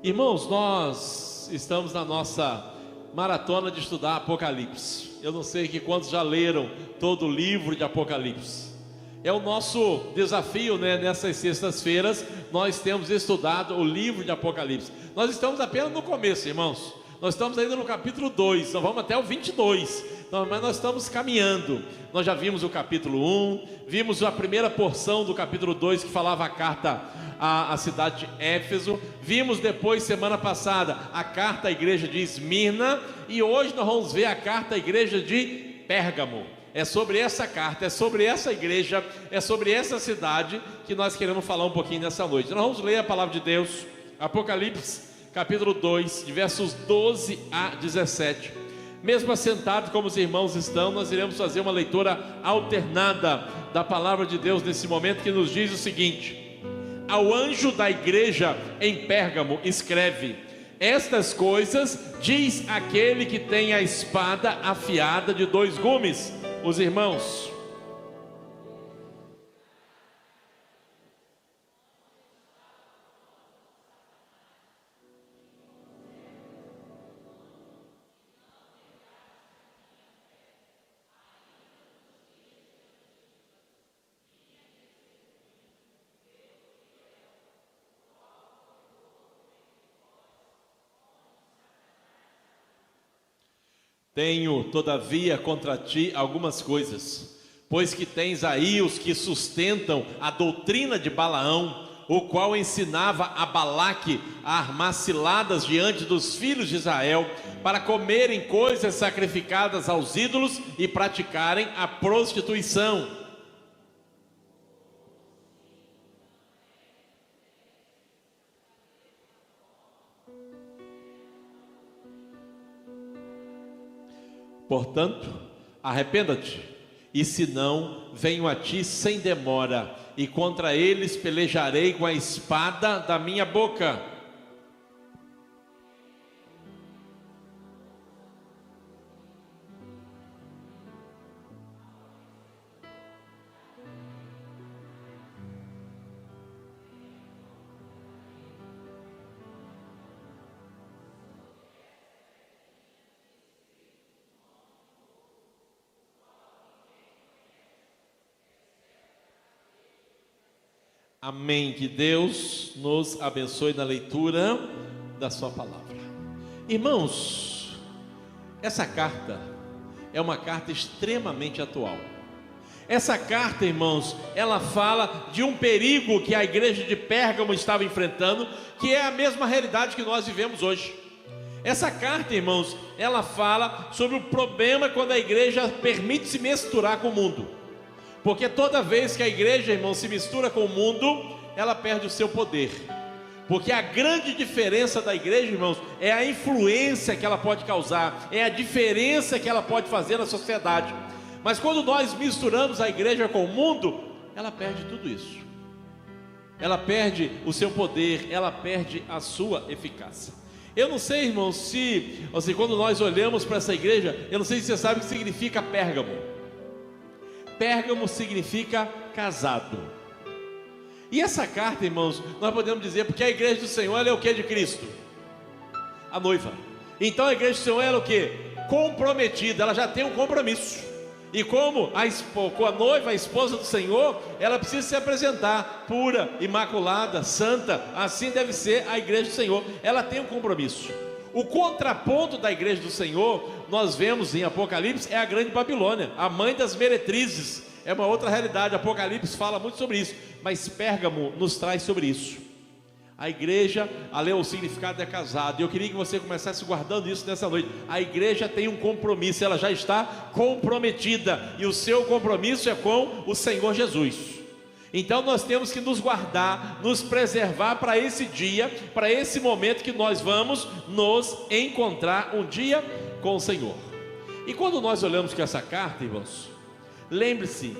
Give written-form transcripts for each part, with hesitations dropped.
Irmãos, nós estamos na nossa maratona de estudar Apocalipse. Eu não sei que quantos já leram todo o livro de Apocalipse. É o nosso desafio, né? Nessas sextas-feiras nós temos estudado o livro de Apocalipse. Nós estamos apenas no começo, irmãos. Nós estamos ainda no capítulo 2, nós vamos até o 22, mas nós estamos caminhando. Nós já vimos o capítulo 1, vimos a primeira porção do capítulo 2 que falava a carta à cidade de Éfeso. Vimos depois, semana passada, a carta à igreja de Esmirna. E hoje nós vamos ver a carta à igreja de Pérgamo. É sobre essa carta, é sobre essa igreja, é sobre essa cidade que nós queremos falar um pouquinho nessa noite. Nós vamos ler a palavra de Deus, Apocalipse capítulo 2, de versos 12 a 17. Mesmo assentados como os irmãos estão, nós iremos fazer uma leitura alternada da palavra de Deus nesse momento, que nos diz o seguinte: ao anjo da igreja em Pérgamo escreve: estas coisas diz aquele que tem a espada afiada de 2 gumes. Os irmãos, tenho, todavia, contra ti algumas coisas, pois que tens aí os que sustentam a doutrina de Balaão, o qual ensinava a Balaque a armar ciladas diante dos filhos de Israel, para comerem coisas sacrificadas aos ídolos e praticarem a prostituição. Portanto, arrependa-te, e se não, venho a ti sem demora, e contra eles pelejarei com a espada da minha boca. Amém. Que Deus nos abençoe na leitura da sua palavra. Irmãos, essa carta é uma carta extremamente atual. Essa carta, irmãos, ela fala de um perigo que a igreja de Pérgamo estava enfrentando, que é a mesma realidade que nós vivemos hoje. Essa carta, irmãos, ela fala sobre o problema quando a igreja permite se misturar com o mundo. Porque toda vez que a igreja, irmão, se mistura com o mundo, ela perde o seu poder. Porque a grande diferença da igreja, irmãos, é a influência que ela pode causar, é a diferença que ela pode fazer na sociedade. Mas quando nós misturamos a igreja com o mundo, ela perde tudo isso. Ela perde o seu poder, ela perde a sua eficácia. Eu não sei, irmãos, se quando nós olhamos para essa igreja, eu não sei se você sabe o que significa Pérgamo. Pérgamo significa casado. E essa carta, irmãos, nós podemos dizer, porque a igreja do Senhor, ela é o que de Cristo? A noiva. Então a igreja do Senhor, ela é o que? Comprometida, ela já tem um compromisso. E como a noiva, a esposa do Senhor, ela precisa se apresentar pura, imaculada, santa. Assim deve ser a igreja do Senhor, ela tem um compromisso. O contraponto da igreja do Senhor, nós vemos em Apocalipse, é a grande Babilônia, a mãe das meretrizes. É uma outra realidade, Apocalipse fala muito sobre isso, mas Pérgamo nos traz sobre isso. A igreja, ali o significado é casado, e eu queria que você começasse guardando isso nessa noite. A igreja tem um compromisso, ela já está comprometida, e o seu compromisso é com o Senhor Jesus. Então nós temos que nos guardar, nos preservar para esse dia, para esse momento que nós vamos nos encontrar um dia com o Senhor. E quando nós olhamos com essa carta, irmãos, lembre-se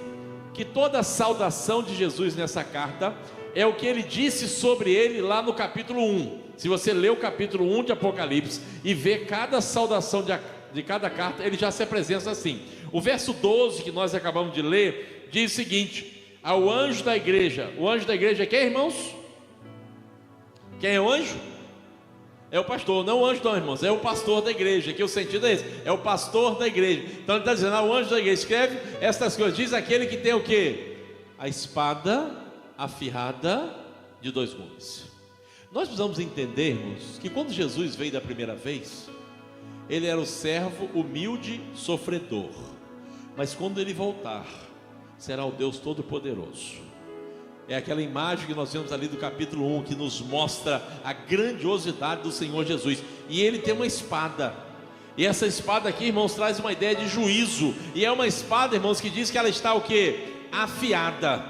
que toda a saudação de Jesus nessa carta é o que ele disse sobre ele lá no capítulo 1. Se você ler o capítulo 1 de Apocalipse e ver cada saudação de cada carta, ele já se apresenta assim. O verso 12 que nós acabamos de ler diz o seguinte: ao anjo da igreja. O anjo da igreja é quem, irmãos? Quem é o anjo? É o pastor, não o anjo não, irmãos, é o pastor da igreja, que o sentido é esse, é o pastor da igreja. Então ele está dizendo, o anjo da igreja escreve estas coisas, diz aquele que tem o quê? A espada afiada de 2 gumes. Nós precisamos entender, irmãos, que quando Jesus veio da primeira vez, ele era o servo humilde, sofredor, mas quando ele voltar, será o Deus Todo-Poderoso. É aquela imagem que nós vemos ali do capítulo 1, que nos mostra a grandiosidade do Senhor Jesus. E ele tem uma espada, e essa espada aqui, irmãos, traz uma ideia de juízo. E é uma espada, irmãos, que diz que ela está o quê? Afiada.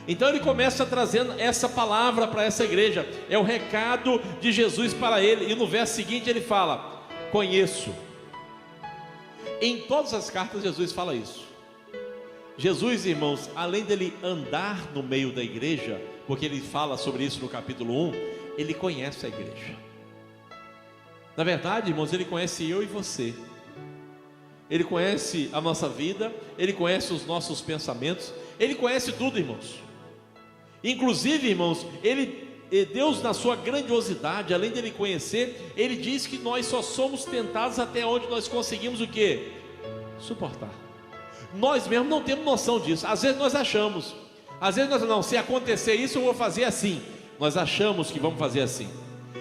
Então ele começa trazendo essa palavra para essa igreja. É o recado de Jesus para ele. E no verso seguinte ele fala: conheço. Em todas as cartas Jesus fala isso. Jesus, irmãos, além dele andar no meio da igreja, porque ele fala sobre isso no capítulo 1, ele conhece a igreja. Na verdade, irmãos, ele conhece eu e você. Ele conhece a nossa vida, ele conhece os nossos pensamentos, ele conhece tudo, irmãos. Inclusive, irmãos, Deus, na sua grandiosidade, além dele conhecer, ele diz que nós só somos tentados até onde nós conseguimos o quê? Suportar. Nós mesmos não temos noção disso. Às vezes nós achamos, às vezes nós não, se acontecer isso eu vou fazer assim. Nós achamos que vamos fazer assim,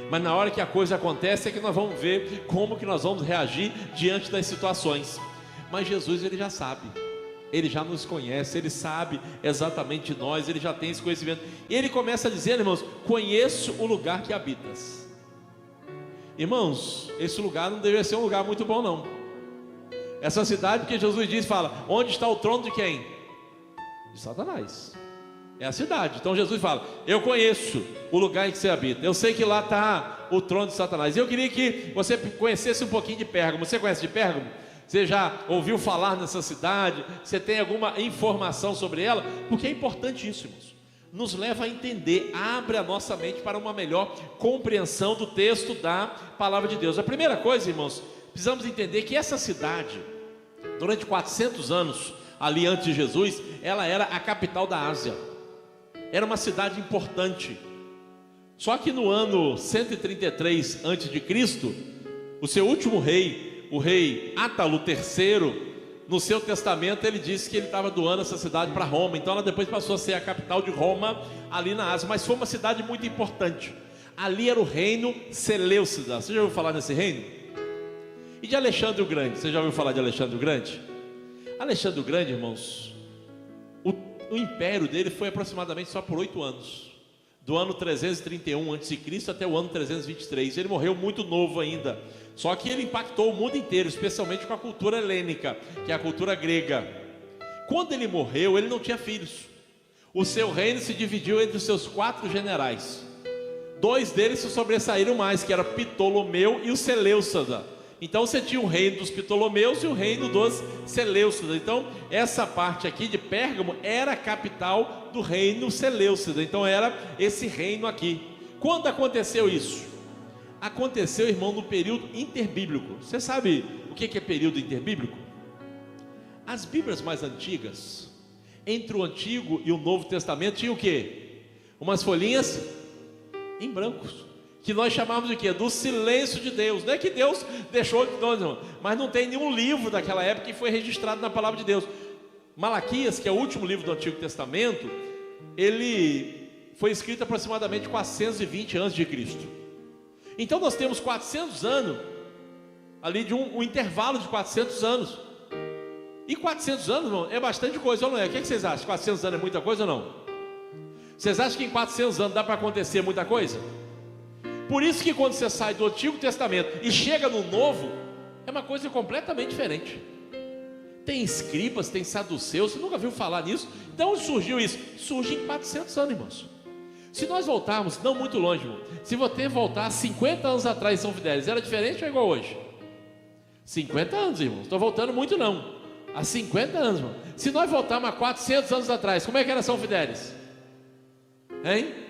mas na hora que a coisa acontece é que nós vamos ver como que nós vamos reagir diante das situações. Mas Jesus, ele já sabe, ele já nos conhece, ele sabe exatamente de nós, ele já tem esse conhecimento. E ele começa a dizer, irmãos, conheço o lugar que habitas. Irmãos, esse lugar não deveria ser um lugar muito bom não. Essa cidade, porque Jesus diz, fala, onde está o trono de quem? De Satanás. É a cidade. Então Jesus fala, eu conheço o lugar em que você habita, eu sei que lá está o trono de Satanás. E eu queria que você conhecesse um pouquinho de Pérgamo. Você conhece de Pérgamo? Você já ouviu falar nessa cidade? Você tem alguma informação sobre ela? Porque é importante isso, irmãos. Nos leva a entender, abre a nossa mente para uma melhor compreensão do texto da palavra de Deus. A primeira coisa, irmãos, precisamos entender que essa cidade, durante 400 anos, ali antes de Jesus, ela era a capital da Ásia. Era uma cidade importante. Só que no ano 133 a.C., o seu último rei, o rei Átalo III, no seu testamento ele disse que ele estava doando essa cidade para Roma. Então ela depois passou a ser a capital de Roma, ali na Ásia. Mas foi uma cidade muito importante. Ali era o reino Seleucida. Você já ouviu falar nesse reino? E de Alexandre o Grande? Você já ouviu falar de Alexandre o Grande? Alexandre o Grande, irmãos, o império dele foi aproximadamente só por 8 anos, do ano 331 a.C. até o ano 323. Ele morreu muito novo ainda, só que ele impactou o mundo inteiro, especialmente com a cultura helênica, que é a cultura grega. Quando ele morreu, ele não tinha filhos. O seu reino se dividiu entre os seus 4 generais. 2 deles se sobressaíram mais, que era Ptolomeu e o Seleucida. Então você tinha o reino dos Ptolomeus e o reino dos Seleucidas. Então essa parte aqui de Pérgamo era a capital do reino Seleucida. Então era esse reino aqui. Quando aconteceu isso? Aconteceu, irmão, no período interbíblico. Você sabe o que é período interbíblico? As Bíblias mais antigas, entre o Antigo e o Novo Testamento, tinha o quê? Umas folhinhas em brancos, que nós chamamos de quê? Do silêncio de Deus. Não é que Deus deixou de nós, não, mas não tem nenhum livro daquela época que foi registrado na palavra de Deus. Malaquias, que é o último livro do Antigo Testamento, ele foi escrito aproximadamente 420 a.C. Então nós temos 400 anos ali de um intervalo de 400 anos. E 400 anos, irmão, é bastante coisa, ou não é? O que vocês acham? 400 anos é muita coisa ou não? Vocês acham que em 400 anos dá para acontecer muita coisa? Por isso que quando você sai do Antigo Testamento e chega no Novo, é uma coisa completamente diferente. Tem escribas, tem saduceus, você nunca viu falar nisso? Então onde surgiu isso? Surge em 400 anos, irmãos. Se nós voltarmos, não muito longe, irmão, se você voltar 50 anos atrás em São Fidélis, era diferente ou igual hoje? 50 anos, irmão, não estou voltando muito não. Há 50 anos, irmão. Se nós voltarmos a 400 anos atrás, como é que era São Fidélis? Hein?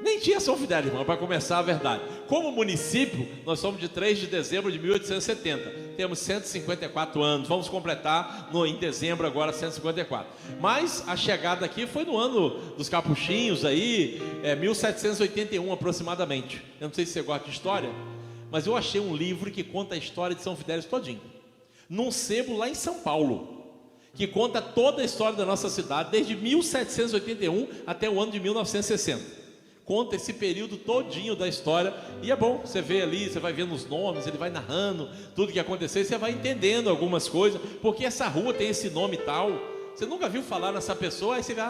Nem tinha São Fidélis, irmão, para começar a verdade. Como município, nós somos de 3 de dezembro de 1870. Temos 154 anos. Vamos completar em dezembro agora 154. Mas a chegada aqui foi no ano dos capuchinhos aí, 1781 aproximadamente. Eu não sei se você gosta de história, mas eu achei um livro que conta a história de São Fidélis todinho. Num sebo lá em São Paulo, que conta toda a história da nossa cidade, desde 1781 até o ano de 1960. Conta esse período todinho da história, e é bom, você vê ali, você vai vendo os nomes, ele vai narrando tudo que aconteceu, e você vai entendendo algumas coisas, porque essa rua tem esse nome tal, você nunca viu falar nessa pessoa, aí você vê,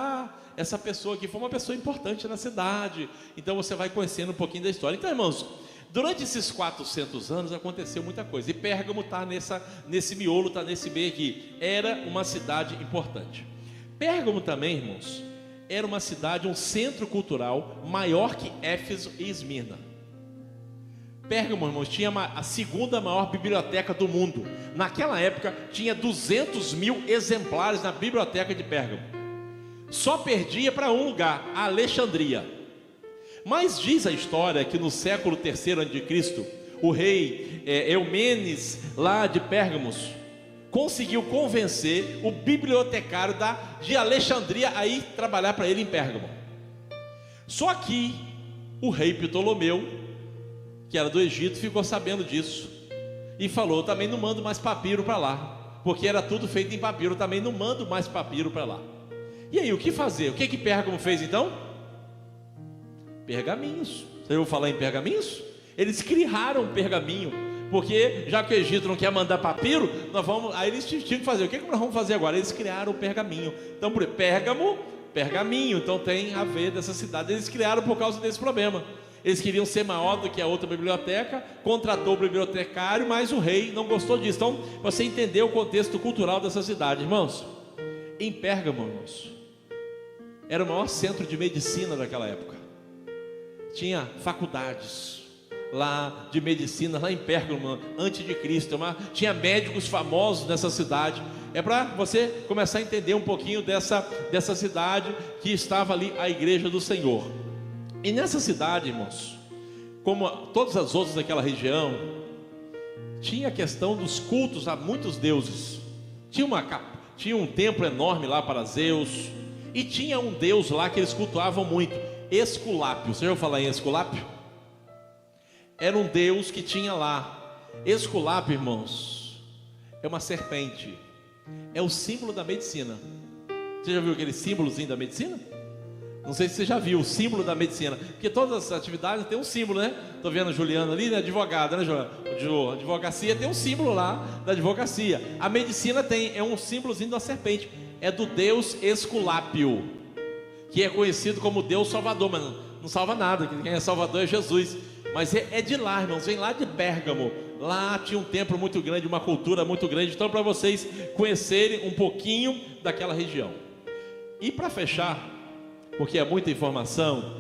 essa pessoa aqui foi uma pessoa importante na cidade, então você vai conhecendo um pouquinho da história. Então, irmãos, durante esses 400 anos aconteceu muita coisa, e Pérgamo está nesse miolo, está nesse meio aqui, era uma cidade importante. Pérgamo também, irmãos, era uma cidade, um centro cultural maior que Éfeso e Esmirna. Pérgamo, irmãos, tinha a segunda maior biblioteca do mundo. Naquela época tinha 200 mil exemplares na biblioteca de Pérgamo. Só perdia para um lugar, a Alexandria. Mas diz a história que no século III a.C., o rei Eumenes, lá de Pérgamos, conseguiu convencer o bibliotecário de Alexandria a ir trabalhar para ele em Pérgamo. Só que o rei Ptolomeu, que era do Egito, ficou sabendo disso e falou: também não mando mais papiro para lá, porque era tudo feito em papiro, também não mando mais papiro para lá. E aí, o que fazer? O que Pérgamo fez então? Pergaminhos. Você ouviu falar em pergaminhos? Eles criaram um pergaminho, porque já que o Egito não quer mandar papiro, aí eles tinham que fazer. O que nós vamos fazer agora? Eles criaram o pergaminho. Então, por Pérgamo, pergaminho, então tem a ver dessa cidade. Eles criaram por causa desse problema. Eles queriam ser maior do que a outra biblioteca, contratou o bibliotecário, mas o rei não gostou disso. Então, você entendeu o contexto cultural dessa cidade, irmãos. Em Pérgamo, irmãos, era o maior centro de medicina daquela época. Tinha faculdades lá de medicina, lá em Pérgamo, antes de Cristo, tinha médicos famosos nessa cidade. É para você começar a entender um pouquinho dessa cidade que estava ali a igreja do Senhor. E nessa cidade, irmãos, como todas as outras daquela região, tinha a questão dos cultos a muitos deuses. Tinha um templo enorme lá para Zeus, e tinha um deus lá que eles cultuavam muito, Esculápio. Você já ouviu falar em Esculápio? Era um deus que tinha lá. Esculápio, irmãos, é uma serpente, é o símbolo da medicina. Você já viu aquele símbolozinho da medicina? Não sei se você já viu o símbolo da medicina, porque todas as atividades têm um símbolo, né? Estou vendo a Juliana ali, né? Advogada, né, Juliana? A advocacia tem um símbolo lá da advocacia. A medicina é um símbolozinho da serpente, é do deus Esculápio, que é conhecido como Deus Salvador, mas não salva nada, quem é Salvador é Jesus. Mas é de lá, irmãos, vem lá de Pérgamo. Lá tinha um templo muito grande, uma cultura muito grande. Então, para vocês conhecerem um pouquinho daquela região. E para fechar, porque é muita informação,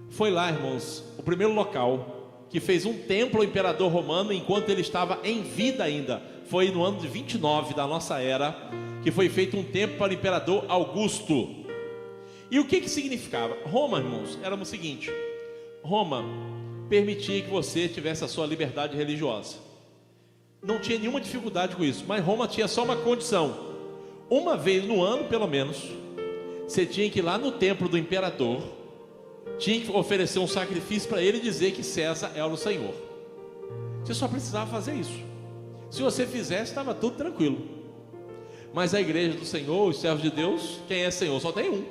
foi lá, irmãos, o primeiro local que fez um templo ao imperador romano enquanto ele estava em vida ainda. Foi no ano de 29 da nossa era que foi feito um templo para o imperador Augusto. E o que significava? Roma, irmãos, era o seguinte: Roma permitia que você tivesse a sua liberdade religiosa. Não tinha nenhuma dificuldade com isso, mas Roma tinha só uma condição: uma vez no ano, pelo menos, você tinha que ir lá no templo do imperador, tinha que oferecer um sacrifício para ele e dizer que César era o Senhor. Você só precisava fazer isso. Se você fizesse, estava tudo tranquilo. Mas a igreja do Senhor, os servos de Deus, quem é Senhor? Só tem um.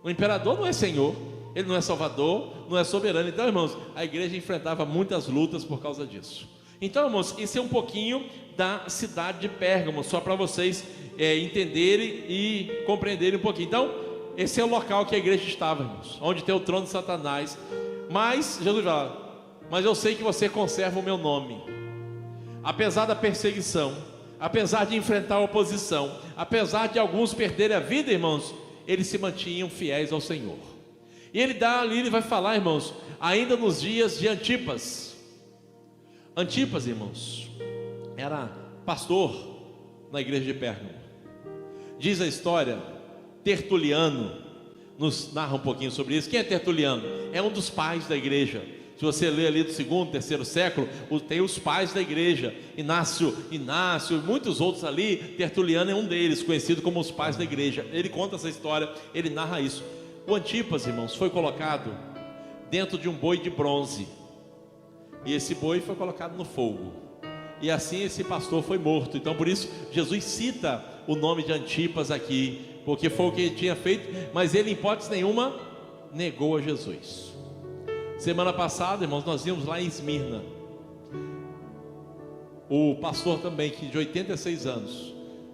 O imperador não é Senhor, ele não é Salvador, não é soberano. Então, irmãos, a igreja enfrentava muitas lutas por causa disso. Então, irmãos, isso é um pouquinho da cidade de Pérgamo, só para vocês entenderem e compreenderem um pouquinho. Então, esse é o local que a igreja estava, irmãos, onde tem o trono de Satanás. Mas, Jesus fala: mas eu sei que você conserva o meu nome. Apesar da perseguição, apesar de enfrentar a oposição, apesar de alguns perderem a vida, irmãos, eles se mantinham fiéis ao Senhor. E ele vai falar, irmãos, ainda nos dias de Antipas. Antipas, irmãos, era pastor na igreja de Pérgamo. Diz a história, Tertuliano, nos narra um pouquinho sobre isso. Quem é Tertuliano? É um dos pais da igreja. Se você ler ali do 2º, 3º século, tem os pais da igreja, Inácio, muitos outros ali. Tertuliano é um deles, conhecido como os pais da igreja. Ele conta essa história, ele narra isso. O Antipas, irmãos, foi colocado dentro de um boi de bronze, e esse boi foi colocado no fogo, e assim esse pastor foi morto. Então por isso Jesus cita o nome de Antipas aqui, porque foi o que ele tinha feito, mas ele em hipótese nenhuma negou a Jesus. Semana passada, irmãos, nós vimos lá em Esmirna, o pastor também, que de 86 anos,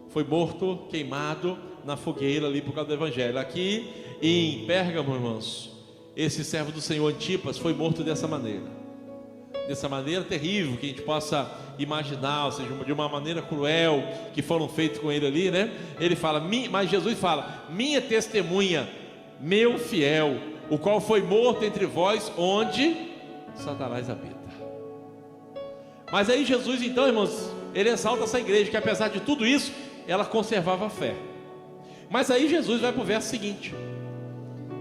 foi morto, queimado na fogueira ali por causa do evangelho. Aqui em Pérgamo, irmãos, esse servo do Senhor Antipas foi morto dessa maneira terrível, que a gente possa imaginar, ou seja, de uma maneira cruel, que foram feitos com ele ali, né? Ele fala, mas Jesus fala, minha testemunha, meu fiel, o qual foi morto entre vós, onde Satanás habita. Mas aí Jesus, então, irmãos, ele exalta essa igreja, que apesar de tudo isso, ela conservava a fé. Mas aí Jesus vai para o verso seguinte,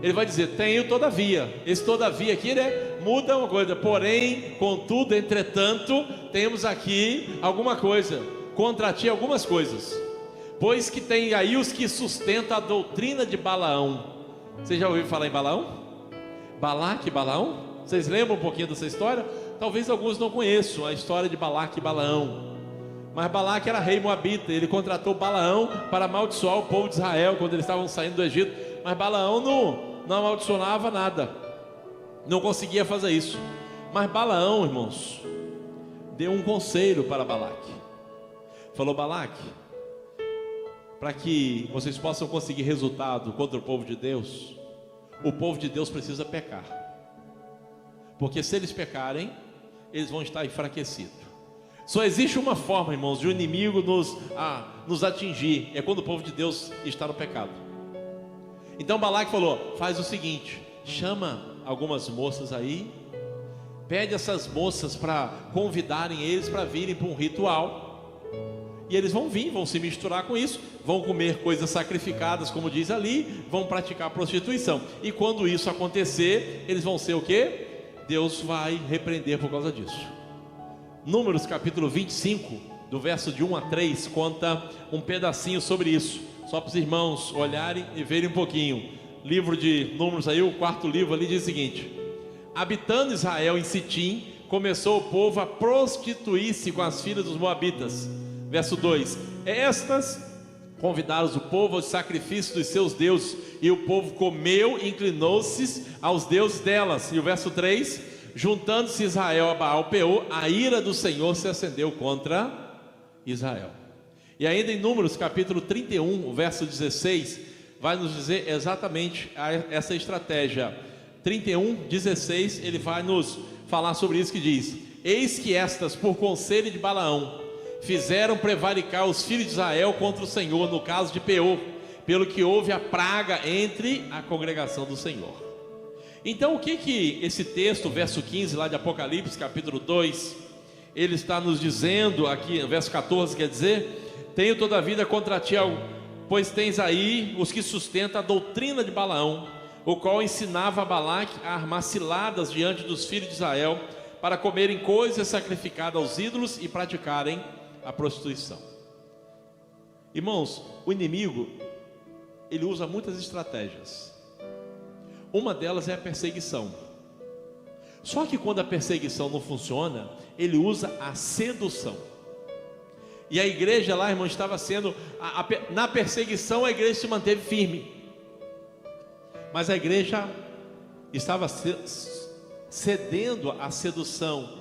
ele vai dizer, tenho todavia. Esse todavia aqui, né, muda uma coisa, porém, contudo, entretanto, temos aqui alguma coisa, contra ti algumas coisas, pois que tem aí os que sustentam a doutrina de Balaão. Você já ouviu falar em Balaão? Balaque e Balaão? Vocês lembram um pouquinho dessa história? Talvez alguns não conheçam a história de Balaque e Balaão. Mas Balaque era rei moabita, ele contratou Balaão para amaldiçoar o povo de Israel quando eles estavam saindo do Egito. Mas Balaão não amaldiçoava nada, não conseguia fazer isso. Mas Balaão, irmãos, deu um conselho para Balaque. Falou, Balaque, para que vocês possam conseguir resultado contra o povo de Deus, o povo de Deus precisa pecar, porque se eles pecarem, eles vão estar enfraquecidos. Só existe uma forma, irmãos, de o inimigo nos atingir, é quando o povo de Deus está no pecado. Então Balaque falou, faz o seguinte, chama algumas moças aí, pede essas moças para convidarem eles para virem para um ritual, e eles vão vir, vão se misturar com isso, vão comer coisas sacrificadas, como diz ali, vão praticar prostituição, e quando isso acontecer, eles vão ser o quê? Deus vai repreender por causa disso. Números capítulo 25, do verso de 1 a 3, conta um pedacinho sobre isso, só para os irmãos olharem e verem um pouquinho. Livro de Números aí, o 4º livro ali diz o seguinte: habitando Israel em Sitim, começou o povo a prostituir-se com as filhas dos moabitas. Verso 2: estas convidaram o povo aos sacrifícios dos seus deuses, e o povo comeu e inclinou-se aos deuses delas. E o verso 3: juntando-se Israel a Baal Peor, a ira do Senhor se acendeu contra Israel. E ainda em Números capítulo 31, o verso 16, vai nos dizer exatamente essa estratégia. 31, 16, ele vai nos falar sobre isso, que diz: eis que estas, por conselho de Balaão, fizeram prevaricar os filhos de Israel contra o Senhor, no caso de Peor, pelo que houve a praga entre a congregação do Senhor. Então o que esse texto, verso 15 lá de Apocalipse capítulo 2, ele está nos dizendo aqui, verso 14 quer dizer: tenho toda a vida contra ti, pois tens aí os que sustentam a doutrina de Balaão, o qual ensinava a Balaque a armar ciladas diante dos filhos de Israel, para comerem coisas sacrificadas aos ídolos e praticarem a prostituição. Irmãos, o inimigo, ele usa muitas estratégias. Uma delas é a perseguição. Só que quando a perseguição não funciona, ele usa a sedução. E a igreja lá, irmão, estava sendo na perseguição, a igreja se manteve firme, mas a igreja estava cedendo à sedução,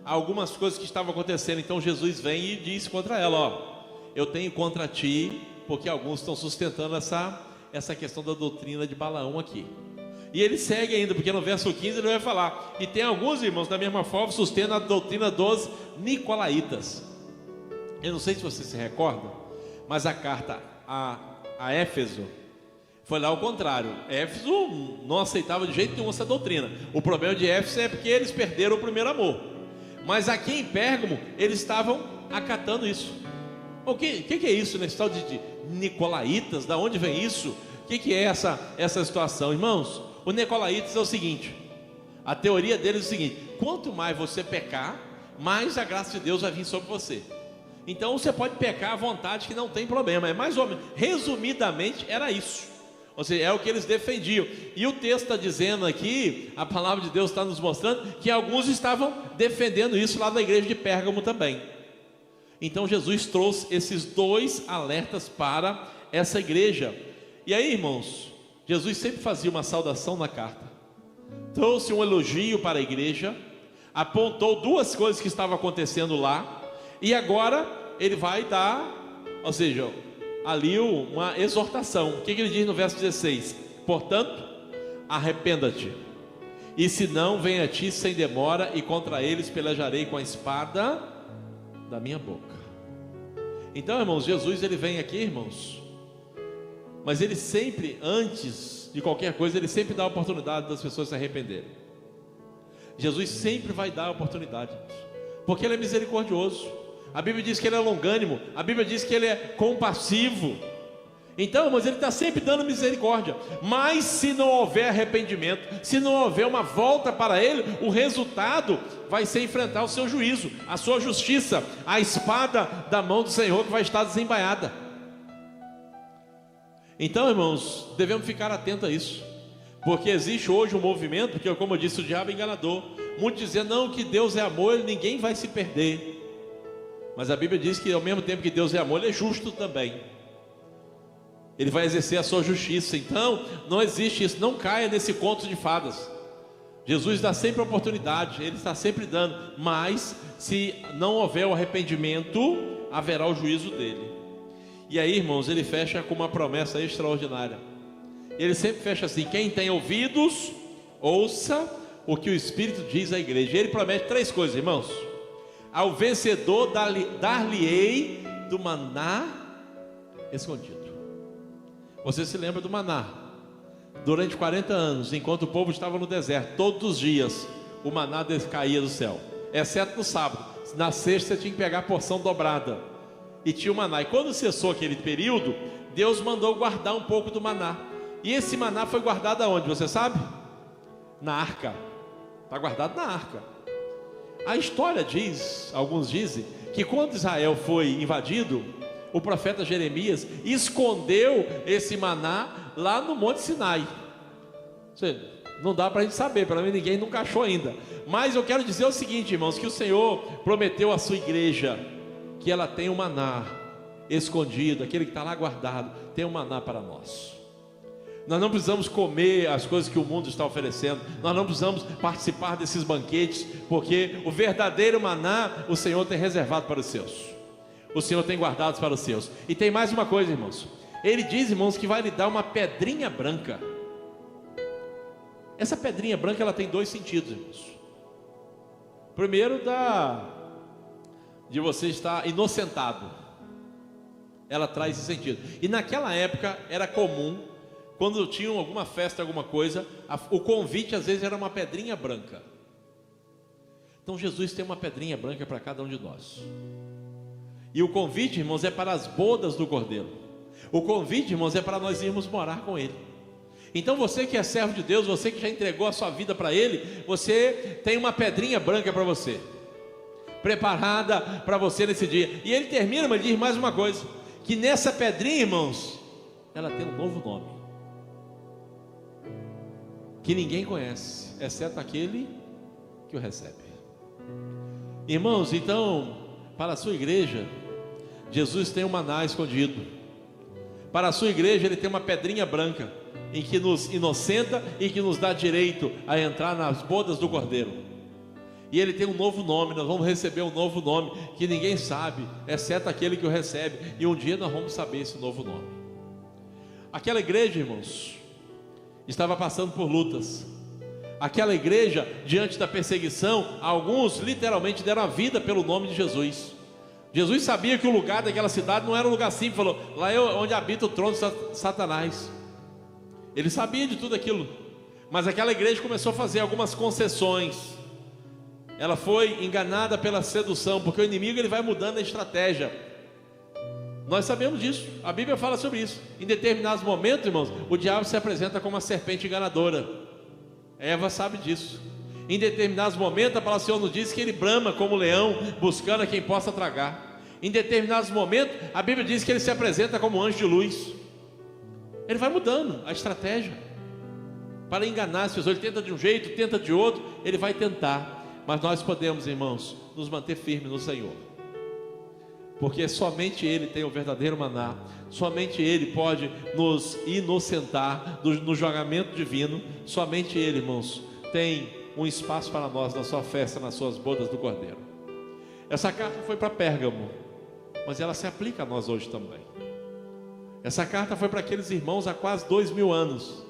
a algumas coisas que estavam acontecendo. Então Jesus vem e diz contra ela: ó, eu tenho contra ti, porque alguns estão sustentando essa questão da doutrina de Balaão aqui. E ele segue ainda, porque no verso 15 ele vai falar: e tem alguns irmãos da mesma forma sustentam a doutrina dos nicolaítas. Eu não sei se você se recorda, mas a carta a Éfeso foi lá ao contrário. Éfeso não aceitava de jeito nenhum essa doutrina. O problema de Éfeso é porque eles perderam o primeiro amor. Mas aqui em Pérgamo eles estavam acatando isso. O que é isso nesse tal de nicolaítas? Da onde vem isso? O que é essa situação? Irmãos, o Nicolaitas é o seguinte, a teoria deles é o seguinte: quanto mais você pecar, mais a graça de Deus vai vir sobre você. Então você pode pecar à vontade, que não tem problema. É mais ou menos, resumidamente, era isso. Ou seja, é o que eles defendiam. E o texto está dizendo aqui, a palavra de Deus está nos mostrando que alguns estavam defendendo isso lá na igreja de Pérgamo também. Então Jesus trouxe esses dois alertas para essa igreja. E aí, irmãos, Jesus sempre fazia uma saudação na carta, trouxe um elogio para a igreja, apontou duas coisas que estavam acontecendo lá, e agora ele vai dar, ou seja, ali uma exortação. O que ele diz no verso 16? Portanto, arrependa-te, e se não, venha a ti sem demora, e contra eles pelejarei com a espada da minha boca. Então, irmãos, Jesus ele vem aqui, irmãos, mas ele sempre, antes de qualquer coisa, ele sempre dá a oportunidade das pessoas se arrependerem. Jesus sempre vai dar a oportunidade, porque ele é misericordioso. A Bíblia diz que ele é longânimo, a Bíblia diz que ele é compassivo. Então, mas ele está sempre dando misericórdia. Mas se não houver arrependimento, se não houver uma volta para ele, o resultado vai ser enfrentar o seu juízo, a sua justiça, a espada da mão do Senhor que vai estar desembainhada. Então, irmãos, devemos ficar atentos a isso, porque existe hoje um movimento que, como eu disse, o diabo é enganador. Muitos dizendo, não, que Deus é amor, ninguém vai se perder. Mas a Bíblia diz que ao mesmo tempo que Deus é amor, ele é justo também. Ele vai exercer a sua justiça. Então, não existe isso, não caia nesse conto de fadas. Jesus dá sempre oportunidade, ele está sempre dando, mas se não houver o arrependimento, haverá o juízo dele. E aí, irmãos, ele fecha com uma promessa extraordinária. Ele sempre fecha assim: quem tem ouvidos, ouça o que o Espírito diz à igreja. Ele promete três coisas, irmãos: ao vencedor dar-lhe-ei do maná escondido. Você se lembra do maná? Durante 40 anos, enquanto o povo estava no deserto, todos os dias o maná caía do céu, exceto no sábado. Na sexta você tinha que pegar a porção dobrada, e tinha o maná. E quando cessou aquele período, Deus mandou guardar um pouco do maná. E esse maná foi guardado aonde, você sabe? Na arca. Está guardado na arca. A história diz, alguns dizem, que quando Israel foi invadido, o profeta Jeremias escondeu esse maná lá no Monte Sinai. Não dá para a gente saber, pelo menos ninguém nunca achou ainda. Mas eu quero dizer o seguinte, irmãos, que o Senhor prometeu à sua igreja que ela tem um maná escondido, aquele que está lá guardado, tem um maná para nós. Nós não precisamos comer as coisas que o mundo está oferecendo, nós não precisamos participar desses banquetes, porque o verdadeiro maná o Senhor tem reservado para os seus, o Senhor tem guardado para os seus. E tem mais uma coisa, irmãos, ele diz, irmãos, que vai lhe dar uma pedrinha branca. Essa pedrinha branca, ela tem dois sentidos, irmãos. Primeiro, de você estar inocentado, ela traz esse sentido. E naquela época era comum, quando tinham alguma festa, alguma coisa, o convite às vezes era uma pedrinha branca. Então Jesus tem uma pedrinha branca para cada um de nós. E o convite, irmãos, é para as bodas do Cordeiro. O convite, irmãos, é para nós irmos morar com Ele. Então você que é servo de Deus, você que já entregou a sua vida para Ele, você tem uma pedrinha branca para você, preparada para você nesse dia. E ele termina, mas diz mais uma coisa, que nessa pedrinha, irmãos, ela tem um novo nome, que ninguém conhece, exceto aquele que o recebe. Irmãos, então, para a sua igreja, Jesus tem um maná escondido. Para a sua igreja, Ele tem uma pedrinha branca, em que nos inocenta e que nos dá direito a entrar nas bodas do Cordeiro. E Ele tem um novo nome, nós vamos receber um novo nome, que ninguém sabe, exceto aquele que o recebe. E um dia nós vamos saber esse novo nome. Aquela igreja, irmãos, estava passando por lutas. Aquela igreja, diante da perseguição, alguns literalmente deram a vida pelo nome de Jesus. Jesus sabia que o lugar daquela cidade não era um lugar simples, falou, lá é onde habita o trono de Satanás. Ele sabia de tudo aquilo, mas aquela igreja começou a fazer algumas concessões. Ela foi enganada pela sedução, porque o inimigo ele vai mudando a estratégia. Nós sabemos disso, a Bíblia fala sobre isso. Em determinados momentos, irmãos, o diabo se apresenta como uma serpente enganadora. Eva sabe disso. Em determinados momentos, a palavra do Senhor nos diz que ele brama como leão, buscando a quem possa tragar. Em determinados momentos, a Bíblia diz que ele se apresenta como anjo de luz. Ele vai mudando a estratégia para enganar as pessoas. Ele tenta de um jeito, tenta de outro, ele vai tentar. Mas nós podemos, irmãos, nos manter firmes no Senhor, porque somente Ele tem o verdadeiro maná. Somente Ele pode nos inocentar no julgamento divino. Somente Ele, irmãos, tem um espaço para nós na sua festa, nas suas bodas do Cordeiro. Essa carta foi para Pérgamo, mas ela se aplica a nós hoje também. Essa carta foi para aqueles irmãos há quase 2000 anos,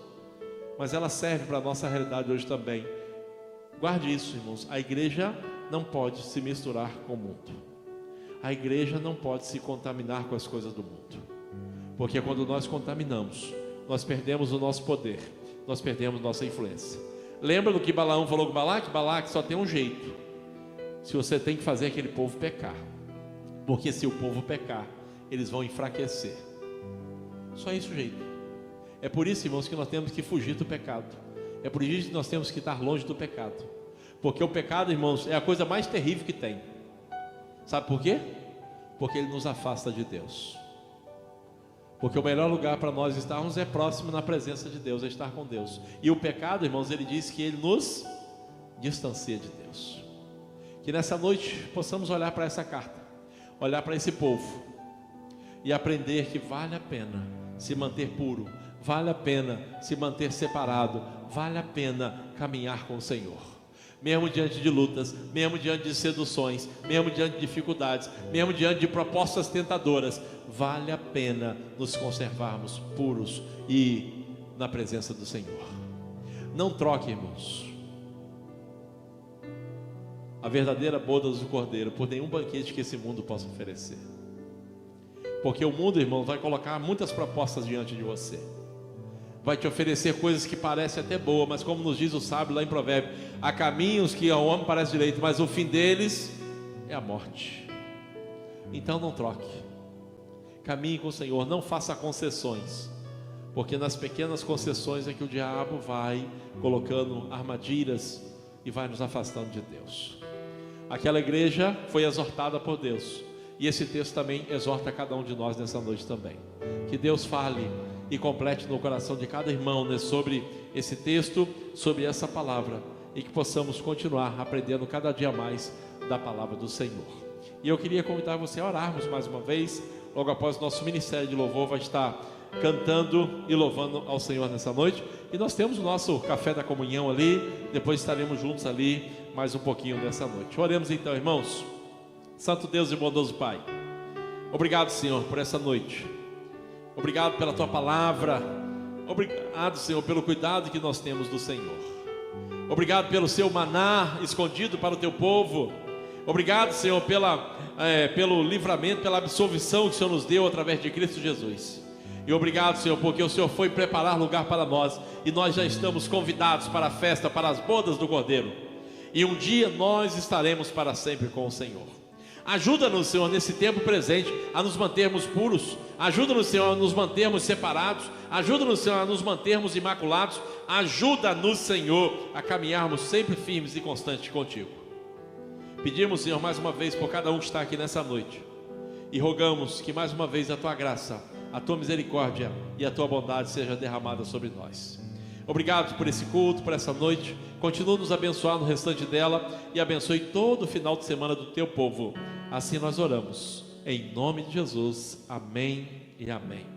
mas ela serve para a nossa realidade hoje também. Guarde isso, irmãos, a igreja não pode se misturar com o mundo. A igreja não pode se contaminar com as coisas do mundo, porque quando nós contaminamos, nós perdemos o nosso poder, nós perdemos nossa influência. Lembra do que Balaão falou com Balaque? Balaque, só tem um jeito: se você tem que fazer aquele povo pecar, porque se o povo pecar, eles vão enfraquecer. Só esse o jeito. É por isso, irmãos, que nós temos que fugir do pecado. É por isso que nós temos que estar longe do pecado, porque o pecado, irmãos, é a coisa mais terrível que tem. Sabe por quê? Porque ele nos afasta de Deus. Porque o melhor lugar para nós estarmos é próximo na presença de Deus, é estar com Deus. E o pecado, irmãos, ele diz que ele nos distancia de Deus. Que nessa noite possamos olhar para essa carta, olhar para esse povo e aprender que vale a pena se manter puro, vale a pena se manter separado, vale a pena caminhar com o Senhor. Mesmo diante de lutas, mesmo diante de seduções, mesmo diante de dificuldades, mesmo diante de propostas tentadoras, vale a pena nos conservarmos puros e na presença do Senhor. Não troque, irmãos, a verdadeira boda do Cordeiro por nenhum banquete que esse mundo possa oferecer, porque o mundo, irmão, vai colocar muitas propostas diante de você, vai te oferecer coisas que parecem até boas, mas como nos diz o sábio lá em Provérbios, há caminhos que ao homem parece direito, mas o fim deles é a morte. Então não troque, caminhe com o Senhor, não faça concessões, porque nas pequenas concessões é que o diabo vai colocando armadilhas e vai nos afastando de Deus. Aquela igreja foi exortada por Deus, e esse texto também exorta cada um de nós nessa noite também. Que Deus fale e complete no coração de cada irmão, né, sobre esse texto, sobre essa palavra, e que possamos continuar aprendendo cada dia mais da palavra do Senhor. E eu queria convidar você a orarmos mais uma vez. Logo após o nosso ministério de louvor vai estar cantando e louvando ao Senhor nessa noite, e nós temos o nosso café da comunhão ali, depois estaremos juntos ali mais um pouquinho nessa noite. Oremos então, irmãos. Santo Deus e bondoso Pai, obrigado, Senhor, por essa noite. Obrigado pela Tua palavra. Obrigado, Senhor, pelo cuidado que nós temos do Senhor. Obrigado pelo Seu maná escondido para o Teu povo. Obrigado, Senhor, pelo livramento, pela absolvição que o Senhor nos deu através de Cristo Jesus. E obrigado, Senhor, porque o Senhor foi preparar lugar para nós, e nós já estamos convidados para a festa, para as bodas do Cordeiro. E um dia nós estaremos para sempre com o Senhor. Ajuda-nos, Senhor, nesse tempo presente a nos mantermos puros. Ajuda-nos, Senhor, a nos mantermos separados. Ajuda-nos, Senhor, a nos mantermos imaculados. Ajuda-nos, Senhor, a caminharmos sempre firmes e constantes contigo. Pedimos, Senhor, mais uma vez por cada um que está aqui nessa noite, e rogamos que mais uma vez a Tua graça, a Tua misericórdia e a Tua bondade seja derramada sobre nós. Obrigado por esse culto, por essa noite. Continua nos abençoar no restante dela, e abençoe todo o final de semana do Teu povo. Assim nós oramos, em nome de Jesus, amém e amém.